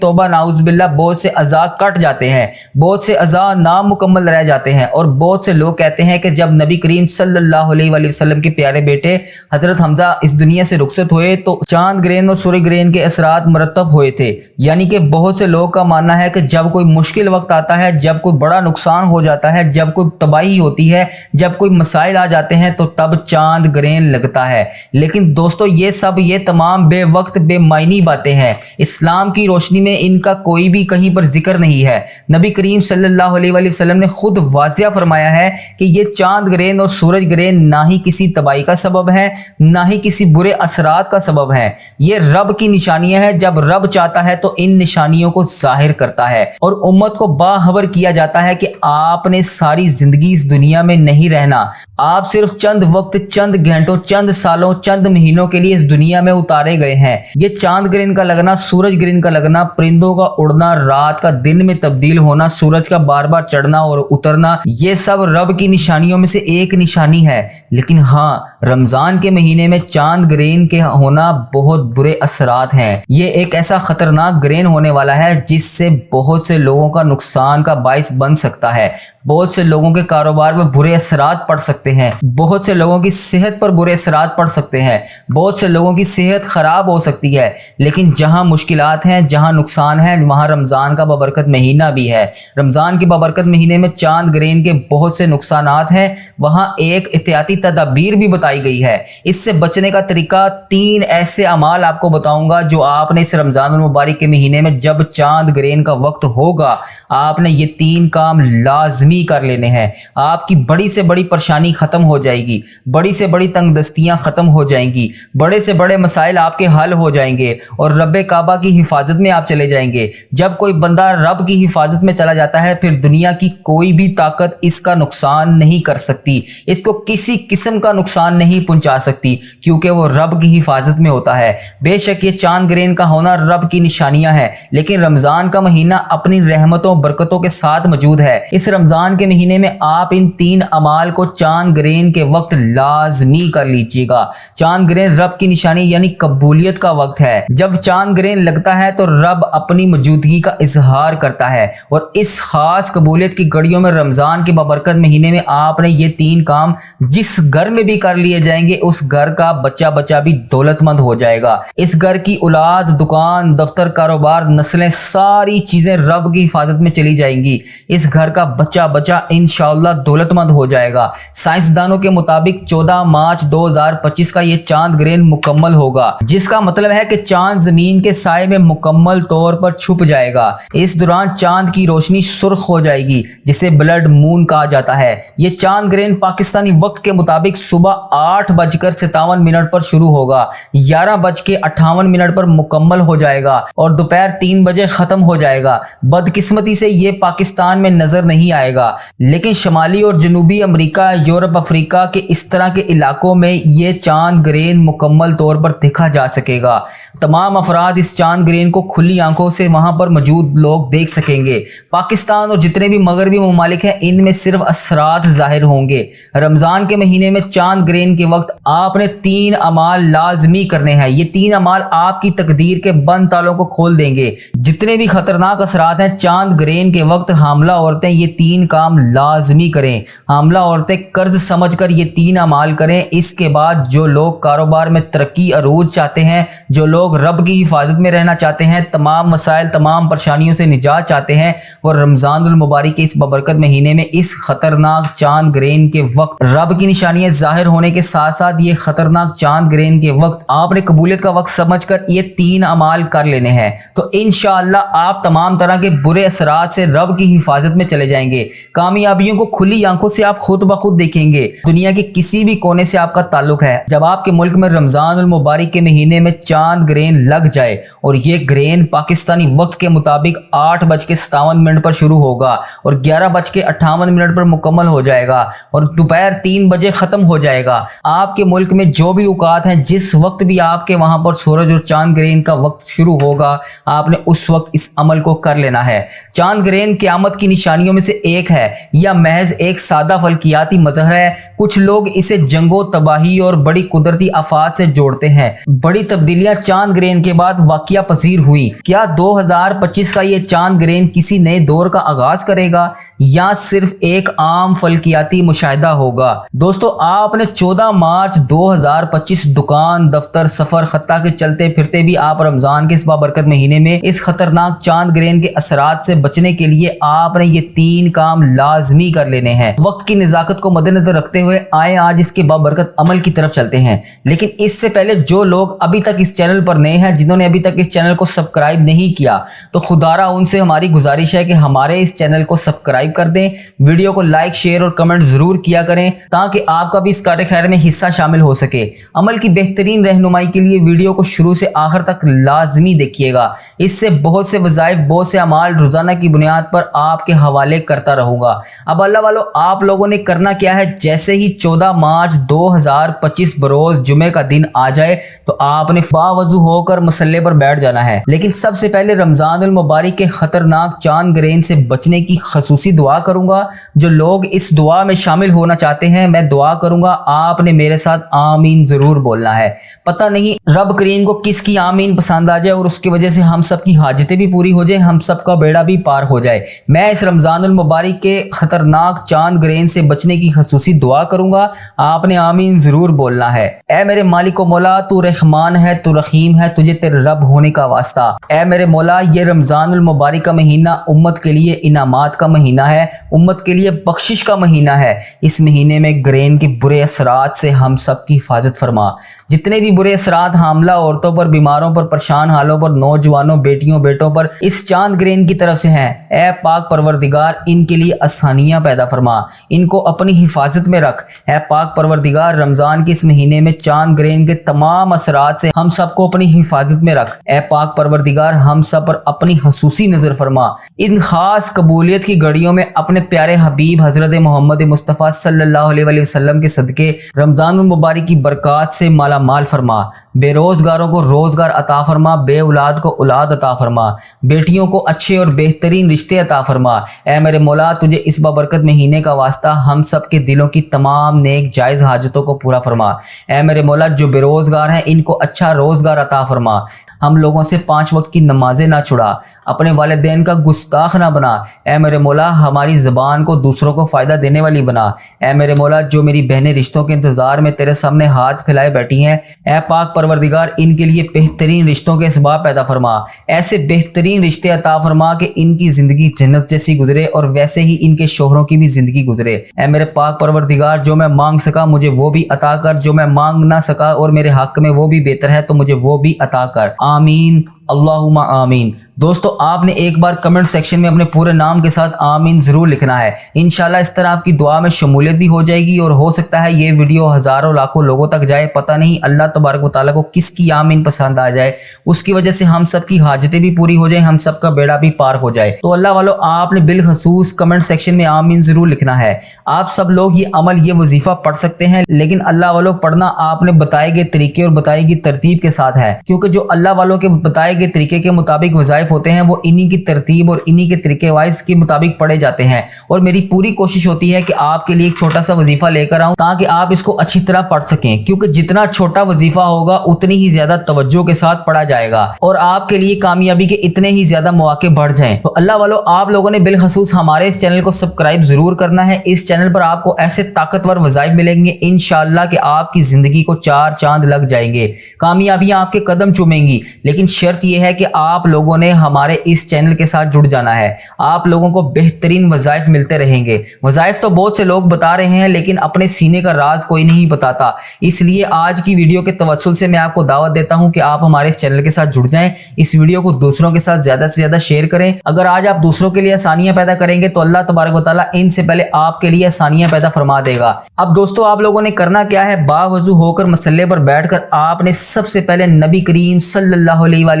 توبہ نعوذ باللہ بہت سے اعضاء کٹ جاتے ہیں، بہت سے اعضاء نامکمل رہ جاتے ہیں، اور بہت سے لوگ کہتے ہیں کہ جب نبی کریم صلی اللہ علیہ وآلہ وسلم کے پیارے بیٹے حضرت حمزہ اس دنیا سے رخصت ہوئے تو چاند گرہن اور سورج گرہن کے اثرات مرتب ہوئے تھے۔ یعنی کہ بہت سے لوگ کا ماننا ہے کہ جب کوئی مشکل وقت آتا ہے، جب کوئی بڑا نقصان ہو جاتا ہے، جب کوئی تباہی ہوتی ہے، جب کوئی مسائل آ جاتے ہیں تو تب چاند گرہن لگتا ہے۔ لیکن دوستو یہ تمام بے وقت بے معنی باتیں ہیں، اسلام کی روشنی میں ان کا کوئی بھی کہیں پر ذکر نہیں ہے۔ نبی کریم صلی اللہ علیہ وآلہ وسلم نے خود واضح فرمایا ہے کہ یہ چاند گرہن اور سورج گرہن نہ ہی کسی تباہی کا سبب ہے، نہ ہی کسی برے اثرات کا سبب ہے، یہ رب کی نشانیاں ہیں۔ جب رب چاہتا ہے تو ان نشانیوں کو ظاہر کرتا ہے اور امت کو باخبر کیا جاتا ہے کہ آپ نے ساری زندگی اس دنیا میں نہیں رہنا، آپ صرف چند وقت، چند گھنٹوں، چند سالوں، چند مہینوں کے لیے اس دنیا میں اتارے گئے ہیں۔ یہ چاند گرہن کا لگنا، سورج گرہن کا لگنا، پرندوں کا اڑنا، رات کا دن میں تبدیل ہونا، سورج کا بار بار چڑھنا اور اترنا، یہ سب رب کی نشانیوں میں سے ایک نشانی ہے۔ لیکن ہاں، رمضان کے مہینے میں چاند گرہن کے ہونا بہت برے اثرات ہیں۔ یہ ایک ایسا خطرناک گرہن ہونے والا ہے جس سے بہت سے لوگوں کا نقصان کا باعث بن سکتا ہے، بہت سے لوگوں کے کاروبار میں برے اثرات پڑ سکتے ہیں، بہت سے لوگوں کی صحت پر برے اثرات پڑ سکتے ہیں، بہت سے لوگوں کی صحت خراب ہو سکتی ہے۔ لیکن جہاں مشکلات ہیں، جہاں نقصان ہے، وہاں رمضان کا بابرکت مہینہ بھی ہے۔ رمضان کے بابرکت مہینے میں چاند گرہن کے بہت سے نقصانات ہیں، وہاں ایک احتیاطی تدابیر بھی بتائی گئی ہے۔ اس سے بچنے کا طریقہ 3 ایسے اعمال آپ کو بتاؤں گا جو آپ نے اس رمضان المبارک کے مہینے میں جب چاند گرہن کا وقت ہوگا آپ نے یہ 3 کام لازمی کر لینے ہیں۔ آپ کی بڑی سے بڑی پریشانی ختم ہو جائے گی، بڑی سے بڑی تنگ دستیاں ختم ہو جائیں گی، بڑے سے بڑے مسائل آپ کے حل ہو جائیں گے اور رب کعبہ کی حفاظت میں آپ چلے جائیں گے۔ جب کوئی بندہ رب کی حفاظت میں چلا جاتا ہے پھر دنیا کی کوئی بھی طاقت اس کا نقصان نہیں کر سکتی، اس کو کسی قسم کا نقصان نہیں پہنچا سکتی، کیونکہ وہ رب کی حفاظت میں ہوتا ہے۔ بے شک یہ چاند گرہن کا ہونا رب کی نشانیاں ہیں، لیکن رمضان کا مہینہ اپنی رحمتوں برکتوں کے ساتھ موجود ہے۔ اس رمضان کے مہینے میں آپ ان 3 اعمال کو چاند گرہن کے وقت لازمی کر لیجیے گا۔ چاند گرہن رب کی نشانی یعنی قبولیت کا وقت ہے۔ جب چاند گرہن لگتا ہے تو رب اپنی موجودگی کا اظہار کرتا ہے، اور اس خاص قبولیت کی گھڑیوں میں رمضان کے بابرکت مہینے میں آپ نے یہ 3 کام جس گھر میں بھی کر لیے جائیں گے اس گھر کا بچہ بھی دولت مند ہو جائے گا۔ اس گھر کی اولاد، دکان، دفتر، کاروبار، نسلیں، ساری چیزیں رب کی حفاظت میں چلی جائیں گی۔ اس گھر کا بچہ انشاءاللہ دولت مند ہو جائے گا۔ سائنسدانوں کے مطابق 14 مارچ 2025 کا یہ چاند گرہن مکمل ہوگا، جس کا مطلب ہے کہ چاند زمین کے سائے میں مکمل طور پر چھپ جائے گا۔ اس دوران چاند کی روشنی سرخ ہو جائے گی جسے بلڈ مون کہا جاتا ہے۔ یہ چاند گرہن پاکستانی وقت کے مطابق صبح 8:57 پر شروع ہوگا، 11:58 پر مکمل ہو جائے گا اور دوپہر 3 بجے ختم ہو جائے گا۔ بدقسمتی سے یہ پاکستان میں نظر نہیں آئے گا، لیکن شمالی اور جنوبی امریکہ، یورپ، افریقہ کے اس طرح کے علاقوں میں یہ چاند گرہن مکمل طور پر دیکھا جا سکے گا۔ تمام افراد اس چاند گرہن کو کھلی آنکھوں سے وہاں پر موجود لوگ دیکھ سکیں گے۔ پاکستان اور جتنے بھی مغربی ممالک ہیں ان میں صرف اثرات ظاہر ہوں گے۔ رمضان کے مہینے میں چاند گرہن کے وقت آپ نے 3 اعمال لازمی کرنے ہیں۔ یہ 3 اعمال آپ کی تقدیر کے بند تالوں کو کھول دیں گے۔ جتنے بھی خطرناک اثرات ہیں چاند گرہن کے وقت حاملہ عورتیں یہ 3 کام لازمی کریں۔ حاملہ عورتیں قرض سمجھ کر یہ 3 اعمال کریں۔ اس کے بعد جو لوگ کاروبار میں ترقی عروج چاہتے ہیں، جو لوگ رب کی حفاظت میں رہنا چاہتے ہیں، تمام مسائل، تمام پریشانیوں سے نجات چاہتے ہیں، وہ رمضان المبارک کے اس بابرکت مہینے میں اس خطرناک چاند گرہن کے وقت رب کی نشانیاں ظاہر ہونے کے ساتھ ساتھ یہ خطرناک چاند گرہن کے وقت آپ نے قبولیت کا وقت سمجھ کر یہ 3 اعمال کر لینے ہیں، تو انشاءاللہ آپ تمام طرح کے برے اثرات سے رب کی حفاظت میں چلے جائیں گے۔ کامیابیوں کو کھلی آنکھوں سے آپ خود بخود دیکھیں گے۔ دنیا کے کسی بھی کونے سے آپ کا تعلق ہے، جب آپ کے ملک میں رمضان المبارک کے مہینے میں چاند گرہن لگ جائے اور یہ گرہن پاکستانی وقت کے مطابق 8:57 پر شروع ہوگا اور 11:58 پر مکمل ہو جائے گا اور دوپہر 3 بجے ختم ہو جائے گا۔ آپ کے ملک میں جو بھی اوقات ہیں، جس وقت بھی آپ کے وہاں پر سورج اور چاند گرہن کا وقت شروع ہوگا، آپ نے اس وقت اس عمل کو کر لینا ہے۔ چاند گرہن قیامت کی نشانیوں میں سے ایک ہے یا محض ایک سادہ فلکیاتی مظہر ہے। کچھ لوگ اسے جنگوں، تباہی اور بڑی قدرتی آفات سے جوڑتے ہیں۔ بڑی تبدیلیاں چاند گرہن کے بعد واقعہ پذیر ہوئی۔ کیا 2025 کا یہ چاند گرہن کسی نئے دور کا آغاز کرے گا یا صرف ایک عام فلکیاتی مشاہدہ ہوگا؟ دوستو، آپ نے 14 مارچ 2025 دکان، دفتر، سفر، حتیٰ کہ چلتے پھرتے بھی آپ رمضان کے اس بابرکت مہینے میں اس خطرناک چاند گرہن کے اثرات سے بچنے کے لیے آپ نے یہ 3 کام لازمی کر لینے ہیں۔ وقت کی نزاکت کو مد نظر رکھتے ہوئے آئیں آج اس کے بابرکت عمل کی طرف چلتے ہیں۔ لیکن اس سے پہلے جو لوگ ابھی تک اس چینل پر نئے ہیں، جنہوں نے ابھی تک اس چینل کو سبسکرائب نہیں کیا، تو خدارا ان سے ہماری گزارش ہے کہ ہمارے اس چینل کو سبسکرائب کر دیں، ویڈیو کو لائک، شیئر اور کمنٹ ضرور کیا کریں تاکہ آپ کا بھی اس کاٹ خیر میں حصہ شامل ہو سکے۔ عمل کی بہترین رہنمائی کے لیے ویڈیو کو شروع سے آخر تک لازمی دیکھیے گا۔ اس سے بہت سے وظائف، بہت سے اعمال روزانہ کی بنیاد پر آپ کے حوالے کرتا رہوں گا۔ اب اللہ والو، آپ لوگوں نے کرنا کیا ہے، جیسے ہی 14 مارچ 2025 بروز جمعے کا دن آ جائے تو آپ نے باوضو ہو کر مصلی پر بیٹھ جانا ہے۔ لیکن سب سے پہلے رمضان المبارک کے خطرناک چاند گرہن سے بچنے کی خصوصی دعا کروں گا۔ جو لوگ اس دعا میں شامل ہونا چاہتے ہیں، میں دعا کروں گا، آپ نے میرے ساتھ آمین ضرور بولنا ہے۔ پتہ نہیں رب کریم کو کس کی آمین پسند آ جائے اور اس کی وجہ سے ہم سب کی حاجتیں بھی پوری ہو جائیں، ہم سب کا بیڑا بھی پار ہو جائے۔ میں اس رمضان المبارک کے خطرناک چاند گرہن سے بچنے کی خصوصی دعا کروں گا، آپ نے آمین ضرور بولنا ہے۔ اے میرے مالک و مولا، تو رحمان ہے، تو رحیم ہے، تجھے تیرے رب ہونے کا واسطہ۔ اے میرے مولا، یہ رمضان المبارک کا مہینہ امت کے لیے انعامات کا مہینہ ہے، امت کے لیے بخشش کا مہینہ ہے۔ اس مہینے میں گرہن کے برے اثرات سے ہم سب کی حفاظت فرما۔ جتنے بھی برے اثرات حاملہ عورتوں پر، بیماروں پر، پریشان حالوں پر، نوجوانوں، بیٹیوں، بیٹوں پر اس چاند گرہن کی طرف سے ہیں، اے پاک پروردگار ان کے لیے آسانیاں پیدا فرما، ان کو اپنی حفاظت میں رکھ۔ اے پاک پروردگار، رمضان کے اس مہینے میں چاند گرہن کے تمام اثرات سے ہم سب کو اپنی حفاظت میں رکھ۔ اے پاک پروردگار، ہم سب پر اپنی خصوصی نظر فرما۔ ان خاص قبولیت کی گھڑیوں میں اپنے پیارے حبیب حضرت محمد مصطفیٰ صلی اللہ علیہ وسلم کے صدقے رمضان المبارک کی برکات سے مالا مال فرما۔ بے روزگاروں کو روزگار عطا فرما، بے اولاد کو اولاد عطا فرما، بیٹیوں کو اچھے اور بہترین رشتے عطا فرما۔ اے میرے مولا، تجھے اس بابرکت مہینے کا واسطہ ہم سب کے دلوں کی تمام نیک جائز حاجتوں کو پورا فرما۔ اے میرے مولا، جو بے روزگار ہیں ان کو اچھا روزگار عطا فرما۔ ہم لوگوں سے 5 وقت کی نمازیں نہ چھڑا، اپنے والدین کا گستاخ نہ بنا۔ اے میرے مولا، ہماری زبان کو دوسروں کو فائدہ دینے والی بنا۔ اے میرے مولا، جو میری بہنیں رشتوں کے انتظار میں تیرے سامنے ہاتھ پھیلائے بیٹھی ہیں، اے پاک پروردگار ان کے لیے بہترین رشتوں کے اسباب پیدا فرما۔ ایسے بہترین رشتے عطا فرما کہ ان کی زندگی جنت جیسی گزرے اور ویسے ہی ان کے شوہروں کی بھی زندگی گزرے۔ اے میرے پاک پروردگار، جو میں مانگ سکا مجھے وہ بھی عطا کر، جو میں مانگ نہ سکا اور میرے حق میں وہ بھی بہتر ہے تو مجھے وہ بھی عطا کر۔ آمین اللہم آمین۔ دوستو، آپ نے ایک بار کمنٹ سیکشن میں اپنے پورے نام کے ساتھ آمین ضرور لکھنا ہے۔ انشاءاللہ اس طرح آپ کی دعا میں شمولیت بھی ہو جائے گی اور ہو سکتا ہے یہ ویڈیو ہزاروں لاکھوں لوگوں تک جائے۔ پتہ نہیں اللہ تبارک و تعالیٰ کو کس کی آمین پسند آ جائے، اس کی وجہ سے ہم سب کی حاجتیں بھی پوری ہو جائیں، ہم سب کا بیڑا بھی پار ہو جائے۔ تو اللہ والو، آپ نے بالخصوص کمنٹ سیکشن میں آمین ضرور لکھنا ہے۔ آپ سب لوگ یہ عمل، یہ وظیفہ پڑھ سکتے ہیں، لیکن اللہ والو پڑھنا آپ نے بتائے گئے طریقے اور بتائی گئی ترتیب کے ساتھ ہے، کیونکہ جو اللہ والوں کے بتائے گئے طریقے کے مطابق وظائف ہوتے ہیں وہ انہی کی ترتیب اور انہی کے طریقے وائز کے مطابق پڑھے جاتے ہیں۔ اور میری پوری کوشش ہوتی ہے کہ آپ کے لیے ایک چھوٹا سا وظیفہ لے کر آؤں تاکہ آپ اس کو اچھی طرح پڑھ سکیں، کیونکہ جتنا چھوٹا وظیفہ ہوگا اتنی ہی زیادہ توجہ کے ساتھ پڑھا جائے گا اور آپ کے لیے کامیابی کے اتنے ہی زیادہ مواقع بڑھ جائیں۔ تو اللہ والو، آپ لوگوں نے بالخصوص ہمارے اس چینل کو سبسکرائب ضرور کرنا ہے۔ اس چینل پر آپ کو ایسے طاقتور وظائف ملیں گے انشاءاللہ کہ آپ کی زندگی کو 4 چاند لگ جائیں گے، کامیابیاں آپ کے قدم چومیں گی۔ لیکن شرط یہ ہے کہ آپ لوگوں نے ہمارے اس چینل کے ساتھ جڑ جانا ہے۔ آپ لوگوں کو بہترین وظائف ملتے رہیں گے۔ وظائف تو بہت سے لوگ بتا رہے ہیں لیکن اپنے سینے کا راز کوئی نہیں بتاتا، اس لیے آج کی ویڈیو کے توسل سے میں آپ کو دعوت دیتا ہوں کہ آپ ہمارے اس چینل کے ساتھ جڑ جائیں، اس ویڈیو کو دوسروں کے ساتھ زیادہ سے زیادہ شیئر کریں۔ اگر آج آپ دوسروں کے لیے آسانیاں پیدا کریں گے تو اللہ تبارک و تعالیٰ ان سے پہلے آپ کے لیے آسانیاں پیدا فرما دے گا۔ اب دوستو، آپ لوگوں نے کرنا کیا ہے، باوضو ہو کر مصلی پر بیٹھ کر آپ نے سب سے پہلے نبی کریم صلی اللہ علیہ وآلہ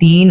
3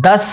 10,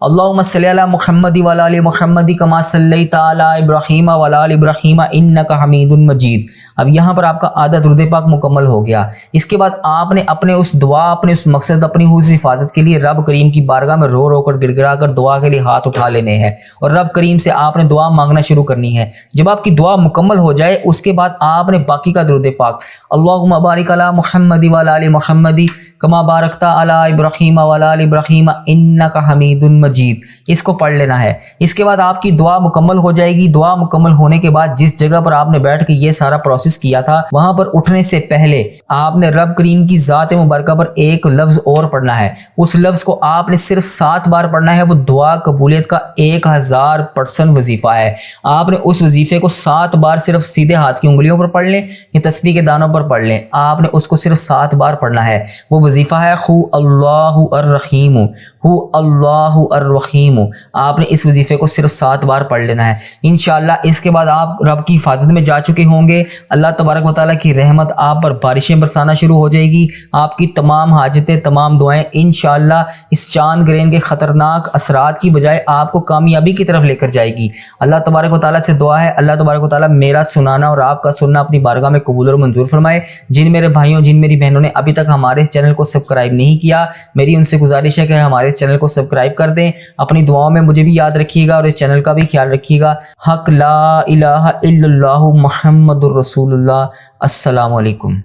اللہم صلی علی محمد وعلی آل محمد کما صلیت علی ابراہیم وعلی آل ابراہیم انک حمید مجید۔ اب یہاں پر آپ کا آدھا درود پاک مکمل ہو گیا۔ اس کے بعد آپ نے اپنے اس دعا، اپنے اس مقصد، اپنی اس حفاظت کے لیے رب کریم کی بارگاہ میں رو رو کر، گڑ گڑا کر دعا کے لیے ہاتھ اٹھا لینے ہیں اور رب کریم سے آپ نے دعا مانگنا شروع کرنی ہے۔ جب آپ کی دعا مکمل ہو جائے اس کے بعد آپ نے باقی کا درود پاک اللہم بارک علی محمد وعلی آل محمد کما بارکت علی ابراہیم وعلی آل ابراہیم انک حمید مجید، اس کو پڑھ لینا ہے۔ اس کے بعد آپ کی دعا مکمل ہو جائے گی۔ دعا مکمل ہونے کے بعد جس جگہ پر آپ نے بیٹھ کے یہ سارا پروسیس کیا تھا وہاں پر اٹھنے سے پہلے آپ نے رب کریم کی ذات مبارکہ پر ایک لفظ اور پڑھنا ہے۔ اس لفظ کو آپ نے صرف 7 بار پڑھنا ہے۔ وہ دعا قبولیت کا 1000% وظیفہ ہے۔ آپ نے اس وظیفے کو 7 بار صرف سیدھے ہاتھ کی انگلیوں پر پڑھ لیں یا تسبیح کے دانوں پر پڑھ لیں۔ آپ نے اس کو صرف 7 بار پڑھنا ہے۔ وہ وظیفہ ہے ہو اللہ الرحیم، ہو اللہ الرحیم۔ آپ نے اس وظیفے کو صرف 7 بار پڑھ لینا ہے۔ انشاءاللہ اس کے بعد آپ رب کی حفاظت میں جا چکے ہوں گے۔ اللہ تبارک و تعالیٰ کی رحمت آپ پر بارشیں برسانا شروع ہو جائے گی۔ آپ کی تمام حاجتیں، تمام دعائیں انشاءاللہ اس چاند گرہن کے خطرناک اثرات کی بجائے آپ کو کامیابی کی طرف لے کر جائے گی۔ اللہ تبارک و تعالیٰ سے دعا ہے اللہ تبارک و تعالیٰ میرا سنانا اور آپ کا سننا اپنی بارگاہ میں قبول اور منظور فرمائے۔ جن میرے بھائیوں، جن میری بہنوں نے ابھی تک ہمارے اس چینل کو سبسکرائب نہیں کیا، میری ان سے گزارش ہے کہ ہمارے اس چینل کو سبسکرائب کر دیں۔ اپنی دعاؤں میں مجھے بھی یاد رکھیے گا اور اس چینل کا بھی خیال رکھیے گا۔ حق لا الہ الا اللہ محمد الرسول اللہ۔ السلام علیکم۔